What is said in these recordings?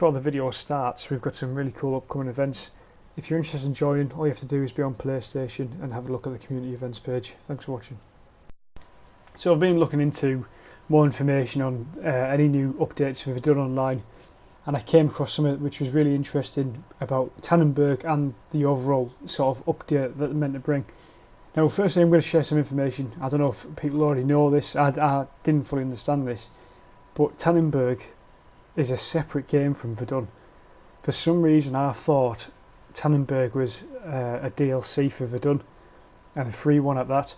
before the video starts, we've got some really cool upcoming events. If you're interested in joining, all you have to do is be on PlayStation and have a look at the community events page. Thanks for watching. So I've been looking into more information on any new updates for Verdun Online, and I came across something which was really interesting about Tannenburg and the overall sort of update that they're meant to bring. Now, firstly, I'm going to share some information. I don't know if people already know this. I didn't fully understand this, but Tannenburg is a separate game from Verdun. For some reason, I thought Tannenburg was a DLC for Verdun, and a free one at that.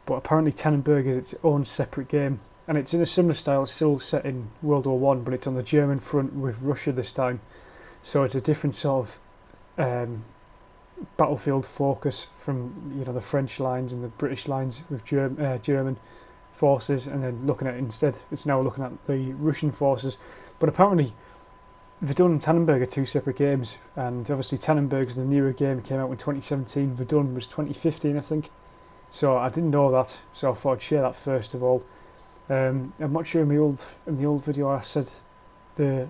But apparently, Tannenburg is its own separate game, and it's in a similar style. It's still set in World War One, but it's on the German front with Russia this time. So it's a different sort of battlefield focus from the French lines and the British lines with German forces, and then looking at instead it's now looking at the Russian forces. But apparently Verdun and Tannenburg are two separate games, and obviously Tannenburg is the newer game. It came out in 2017. Verdun was 2015, I think. So I didn't know that, so I thought I'd share that first of all. I'm not sure in the old video I said they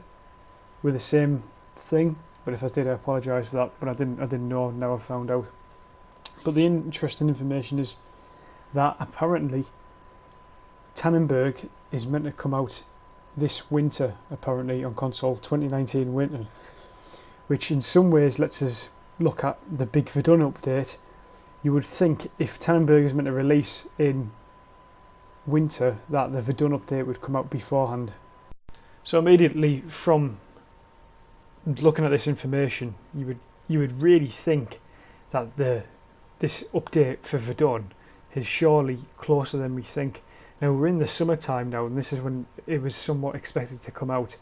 were the same thing, but if I did, I apologise for that. But I didn't know. Now I've found out. But the interesting information is that apparently Tannenburg is meant to come out this winter, apparently on console, 2019 winter, which in some ways lets us look at the big Verdun update. You would think if Tannenburg is meant to release in winter, that the Verdun update would come out beforehand. So immediately from looking at this information, you would really think that this update for Verdun is surely closer than we think. Now we're in the summertime now, and this is when it was somewhat expected to come out,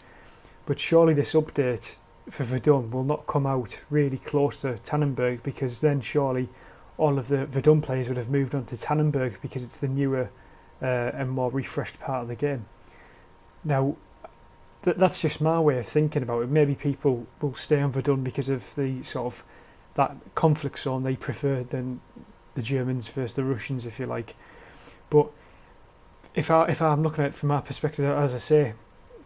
but surely this update for Verdun will not come out really close to Tannenburg, because then surely all of the Verdun players would have moved on to Tannenburg because it's the newer and more refreshed part of the game. Now that's just my way of thinking about it. Maybe people will stay on Verdun because of the sort of that conflict zone they prefer than the Germans versus the Russians, if you like. But if I'm looking at it from my perspective, as I say,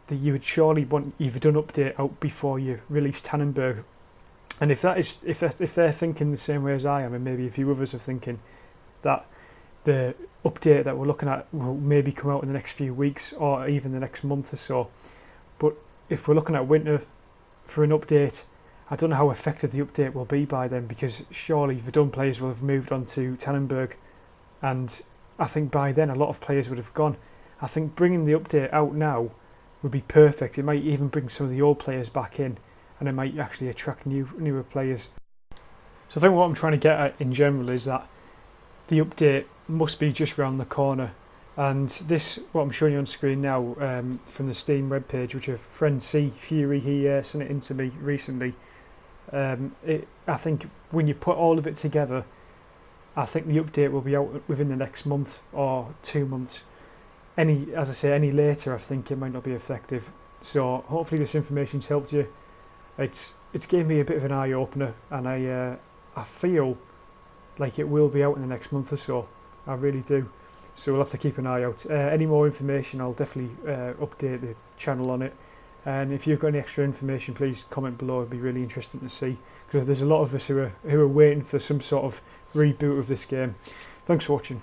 that you would surely want your Verdun update out before you release Tannenburg. And if they're thinking the same way as I am, and maybe a few others are thinking that the update that we're looking at will maybe come out in the next few weeks or even the next month or so. But if we're looking at winter for an update, I don't know how effective the update will be by then, because surely Verdun players will have moved on to Tannenburg, and I think by then a lot of players would have gone. I think bringing the update out now would be perfect. It might even bring some of the old players back in, and it might actually attract newer players. So I think what I'm trying to get at in general is that the update must be just round the corner. And this, what I'm showing you on screen now, from the Steam webpage, which a friend C Fury, he sent it in to me recently. I think when you put all of it together, I think the update will be out within the next month or 2 months. As I say, any later, I think it might not be effective. So hopefully this information's helped you. It's given me a bit of an eye opener, and I feel like it will be out in the next month or so. I really do. So we'll have to keep an eye out. Any more information, I'll definitely update the channel on it. And if you've got any extra information, please comment below. It'd be really interesting to see, because there's a lot of us who are waiting for some sort of reboot of this game. Thanks for watching.